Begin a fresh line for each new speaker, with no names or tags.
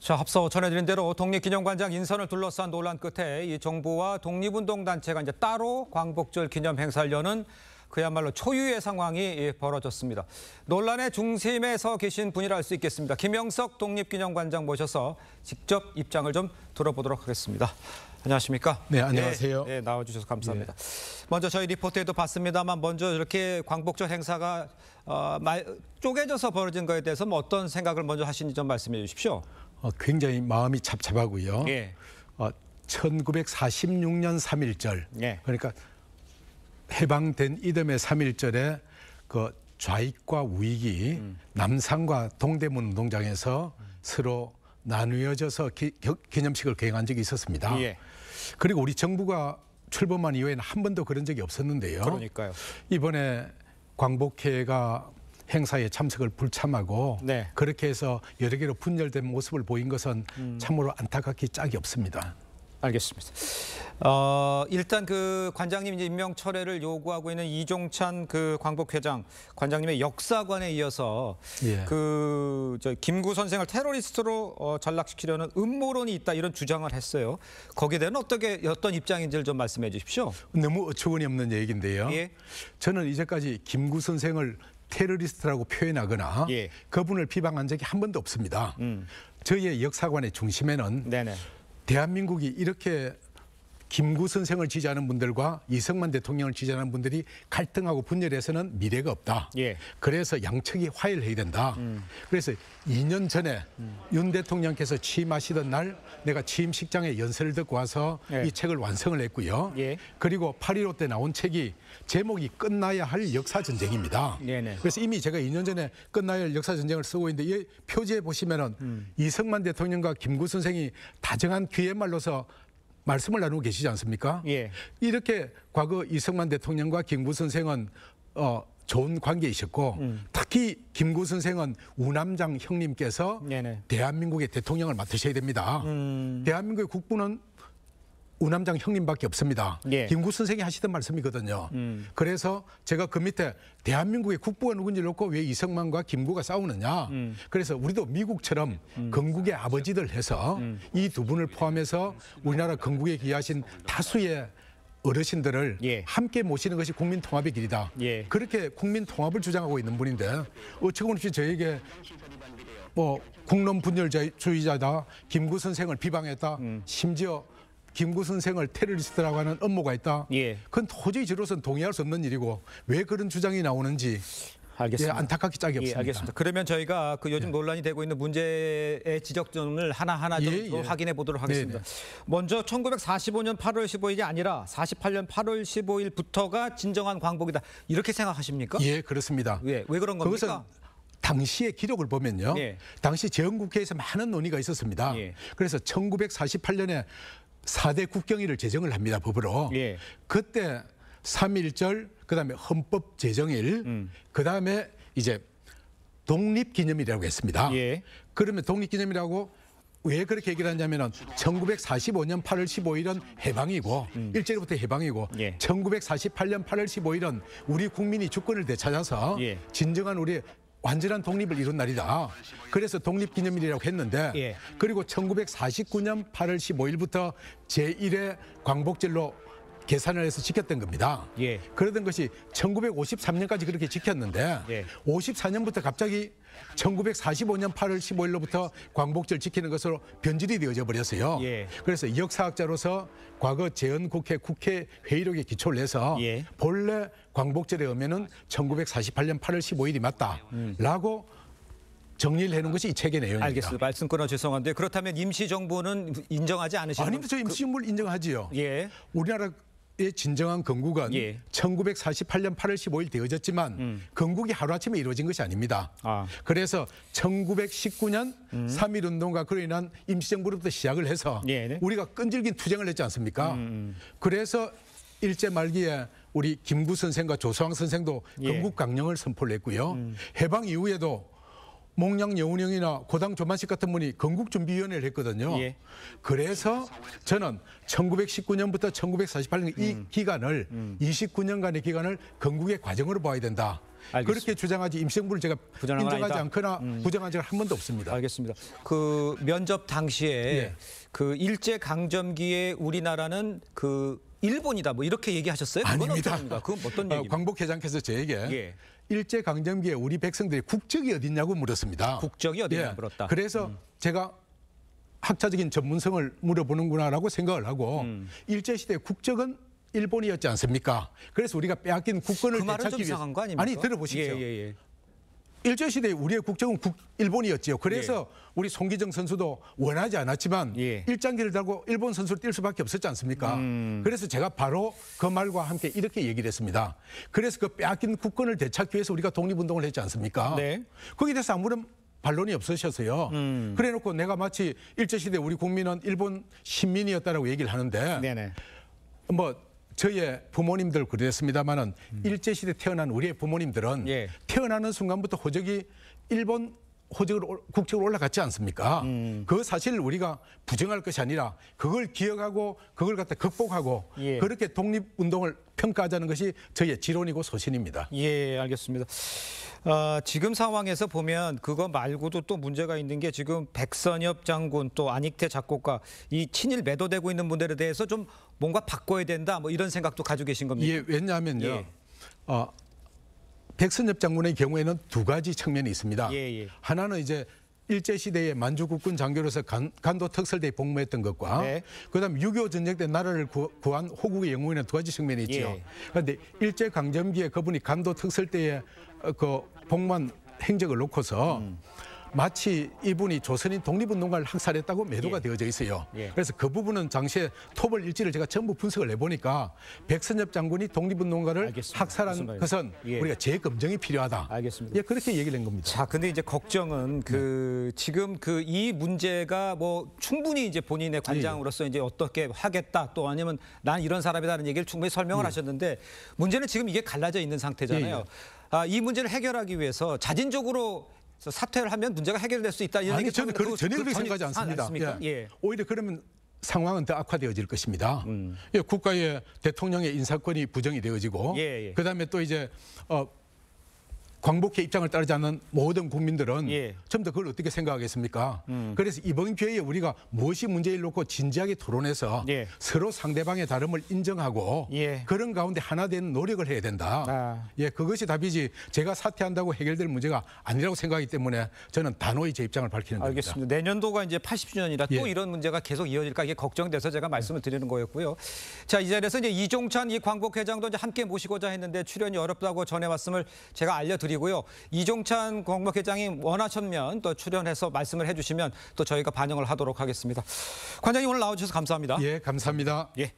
자, 앞서 전해드린 대로 독립기념관장 인선을 둘러싼 논란 끝에 이 정부와 독립운동단체가 이제 따로 광복절 기념 행사를 여는 그야말로 초유의 상황이 벌어졌습니다. 논란의 중심에 서 계신 분이라 할 수 있겠습니다. 김영석 독립기념관장 모셔서 직접 입장을 좀 들어보도록 하겠습니다. 안녕하십니까?
네, 안녕하세요.
네, 나와주셔서 감사합니다. 먼저 저희 리포트에도 봤습니다만 먼저 이렇게 광복절 행사가 쪼개져서 벌어진 거에 대해서 뭐 어떤 생각을 먼저 하시는지 좀 말씀해 주십시오.
굉장히 마음이 착잡하고요.
예.
1946년 3.1절,
예.
그러니까 해방된 이듬해 3.1절에 그 좌익과 우익이 남산과 동대문 운동장에서 서로 나누어져서 기념식을 개행한 적이 있었습니다.
예.
그리고 우리 정부가 출범한 이후에는 한 번도 그런 적이 없었는데요.
그러니까요.
이번에 광복회가 행사에 참석을 불참하고
네.
그렇게 해서 여러 개로 분열된 모습을 보인 것은 참으로 안타깝기 짝이 없습니다.
알겠습니다. 일단 그 관장님 이제 임명 철회를 요구하고 있는 이종찬 그 광복회장 관장님의 역사관에 이어서
예.
김구 선생을 테러리스트로 전락시키려는 음모론이 있다 이런 주장을 했어요. 거기에 대한 어떤 입장인지를 좀 말씀해 주십시오.
너무 어처구니 없는 얘기인데요.
예.
저는 이제까지 김구 선생을 테러리스트라고 표현하거나
예.
그분을 비방한 적이 한 번도 없습니다. 저희의 역사관의 중심에는
네네.
대한민국이 이렇게 김구 선생을 지지하는 분들과 이승만 대통령을 지지하는 분들이 갈등하고 분열해서는 미래가 없다.
예.
그래서 양측이 화해를 해야 된다. 그래서 2년 전에 윤 대통령께서 취임하시던 날 내가 취임식장에 연설을 듣고 와서
예.
이 책을 완성을 했고요.
예.
그리고 8.15 때 나온 책이 제목이 끝나야 할 역사전쟁입니다.
네네.
그래서 이미 제가 2년 전에 끝나야 할 역사전쟁을 쓰고 있는데 이 표지에 보시면은 이승만 대통령과 김구 선생이 다정한 귀에말로서 말씀을 나누고 계시지 않습니까?
예.
이렇게 과거 이승만 대통령과 김구 선생은 좋은 관계이셨고 특히 김구 선생은 우남장 형님께서
네네.
대한민국의 대통령을 맡으셔야 됩니다. 대한민국의 국부는 우남장 형님밖에 없습니다.
예.
김구 선생이 하시던 말씀이거든요. 그래서 제가 그 밑에 대한민국의 국부가 누군지 놓고 왜 이승만과 김구가 싸우느냐. 그래서 우리도 미국처럼 건국의 아버지들 해서 이 두 분을 포함해서 우리나라 건국에 기여하신 다수의 어르신들을
예.
함께 모시는 것이 국민 통합의 길이다.
예.
그렇게 국민 통합을 주장하고 있는 분인데 어처구니없이 저에게 국론 분열주의자다. 김구 선생을 비방했다. 심지어 김구 선생을 테러리스트라고 하는 업무가 있다.
예.
그건 도저히 저로서는 동의할 수 없는 일이고 왜 그런 주장이 나오는지
알겠습니다.
안타깝기 짝이
예,
없습니다.
알겠습니다. 그러면 저희가 그 요즘 논란이 되고 있는 문제의 지적점을 하나하나 좀 확인해 보도록 하겠습니다.
네네.
먼저 1945년 8월 15일이 아니라 48년 8월 15일부터가 진정한 광복이다. 이렇게 생각하십니까?
예, 그렇습니다.
왜 그런 겁니까?
그것은 당시의 기록을 보면요.
예.
당시 제헌국회에서 많은 논의가 있었습니다.
예.
그래서 1948년에 4대 국경일을 제정을 합니다. 법으로.
예.
그때 3.1절, 그다음에 헌법 제정일, 그다음에 이제 독립기념일이라고 했습니다.
예.
그러면 독립기념일이라고 왜 그렇게 얘기를 하냐면은 1945년 8월 15일은 해방이고 일제로부터 해방이고
예.
1948년 8월 15일은 우리 국민이 주권을 되찾아서
예.
진정한 우리 완전한 독립을 이룬 날이다. 그래서 독립기념일이라고 했는데
예.
그리고 1949년 8월 15일부터 제1회 광복절로 계산을 해서 지켰던 겁니다.
예.
그러던 것이 1953년까지 그렇게 지켰는데
예.
54년부터 갑자기 1945년 8월 15일로부터 광복절 지키는 것으로 변질이 되어져 버렸어요.
예.
그래서 역사학자로서 과거 제헌국회 국회 회의록에 기초를 해서
예.
본래 광복절에 오면은 1948년 8월 15일이 맞다라고 정리를 해놓은 것이 이 책의 내용입니다.
알겠습니다. 말씀 끊어 죄송한데 그렇다면 임시정부는 인정하지 않으시는
아닙니다. 저 임시정부를 인정하지요.
예.
우리나라의 진정한 건국은
예.
1948년 8월 15일 되어졌지만 건국이 하루아침에 이루어진 것이 아닙니다. 그래서 1919년 3.1운동과 그로 인한 임시정부로부터 시작을 해서
예.
우리가 끈질긴 투쟁을 했지 않습니까? 그래서 일제 말기에 우리 김구 선생과 조서왕 선생도
예.
건국 강령을 선포를 했고요. 해방 이후에도 몽양 여운형이나 고당 조만식 같은 분이 건국준비위원회를 했거든요.
예.
그래서 저는 1919년부터 1948년 이 기간을 29년간의 기간을 건국의 과정으로 봐야 된다.
알겠습니다.
그렇게 주장하지 임시정부를 제가
부정한 건
인정하지
아니다.
않거나 부정한 적은 한 번도 없습니다.
알겠습니다. 그 면접 당시에
예.
그 일제 강점기에 우리나라는 그 일본이다 뭐 이렇게 얘기하셨어요? 그건
아닙니다.
어떻습니까? 그건 어떤 얘기입니까?
광복회장께서 저에게
예.
일제 강점기에 우리 백성들의 국적이 어디냐고 물었습니다.
국적이 어디냐 물었다.
그래서 제가 학자적인 전문성을 물어보는구나라고 생각을 하고 일제시대 국적은 일본이었지 않습니까? 그래서 우리가 빼앗긴 국권을
그 말은 좀
되찾기 위해서
이상한 거 아닙니까?
아니 들어보십시오.
예.
일제시대에 우리의 국적은 일본이었지요. 그래서 우리 송기정 선수도 원하지 않았지만
예.
일장기를 달고 일본 선수를 뛸 수밖에 없었지 않습니까? 그래서 제가 바로 그 말과 함께 이렇게 얘기를 했습니다. 그래서 그 빼앗긴 국권을 되찾기 위해서 우리가 독립운동을 했지 않습니까?
네.
거기에 대해서 아무런 반론이 없으셨어요. 그래놓고 내가 마치 일제시대 우리 국민은 일본 신민이었다라고 얘기를 하는데
네네.
뭐 저의 부모님들 그랬습니다마는 일제시대 태어난 우리의 부모님들은
예.
태어나는 순간부터 호적이 일본 국적으로 올라갔지 않습니까? 그 사실을 우리가 부정할 것이 아니라 그걸 기억하고 그걸 갖다 극복하고
예.
그렇게 독립운동을 평가하자는 것이 저의 지론이고 소신입니다.
예, 알겠습니다. 지금 상황에서 보면 그거 말고도 또 문제가 있는 게 지금 백선엽 장군 또 안익태 작곡가 이 친일 매도되고 있는 분들에 대해서 좀 뭔가 바꿔야 된다 뭐 이런 생각도 가지고 계신 겁니까?
예, 왜냐하면요.
예.
백선엽 장군의 경우에는 두 가지 측면이 있습니다.
예.
하나는 이제 일제시대에 만주국군 장교로서 간도 특설대에 복무했던 것과
네.
그다음 6.25 전쟁 때 나라를 구한 호국의 영웅에는 두 가지 측면이 있죠.
예.
그런데 일제 강점기에 그분이 간도 특설대에 그 복무한 행적을 놓고서 마치 이분이 조선인 독립운동가를 학살했다고 매도가
예.
되어져 있어요.
예.
그래서 그 부분은 당시에 토벌 일지를 제가 전부 분석을 해보니까 백선엽 장군이 독립운동가를
알겠습니다. 무슨
학살한
말인지.
것은
예.
우리가 재검증이 필요하다.
알겠습니다.
예, 그렇게 얘기를 한 겁니다.
자, 근데 이제 걱정은 지금 이 문제가 뭐 충분히 이제 본인의 관장으로서 이제 어떻게 하겠다 또 아니면 난 이런 사람이라는 얘기를 충분히 설명을 하셨는데 문제는 지금 이게 갈라져 있는 상태잖아요. 이 문제를 해결하기 위해서 자진적으로 사퇴를 하면 문제가 해결될 수 있다. 이런
아니,
얘기
저는 전혀 그렇게 생각하지 않습니다.
예.
오히려 그러면 상황은 더 악화되어질 것입니다. 예, 국가의 대통령의 인사권이 부정이 되어지고
예.
그다음에 또 이제 광복회 입장을 따르지 않는 모든 국민들은
예.
좀 더 그걸 어떻게 생각하겠습니까? 그래서 이번 기회에 우리가 무엇이 문제를 놓고 진지하게 토론해서
예.
서로 상대방의 다름을 인정하고
예.
그런 가운데 하나 되는 노력을 해야 된다. 예, 그것이 답이지 제가 사퇴한다고 해결될 문제가 아니라고 생각하기 때문에 저는 단호히 제 입장을 밝히는 겁니다.
알겠습니다. 내년도가 이제 80주년이라 또
예.
이런 문제가 계속 이어질까 이게 걱정돼서 제가 말씀을 드리는 거였고요. 자, 이 자리에서 이제 이종찬 이 광복회장도 이제 함께 모시고자 했는데 출연이 어렵다고 전해왔음을 제가 알려드리고요. 이종찬 광복회장이 원하셨면 또 출연해서 말씀을 해주시면 또 저희가 반영을 하도록 하겠습니다. 관장님 오늘 나와주셔서 감사합니다.
예, 감사합니다.
예.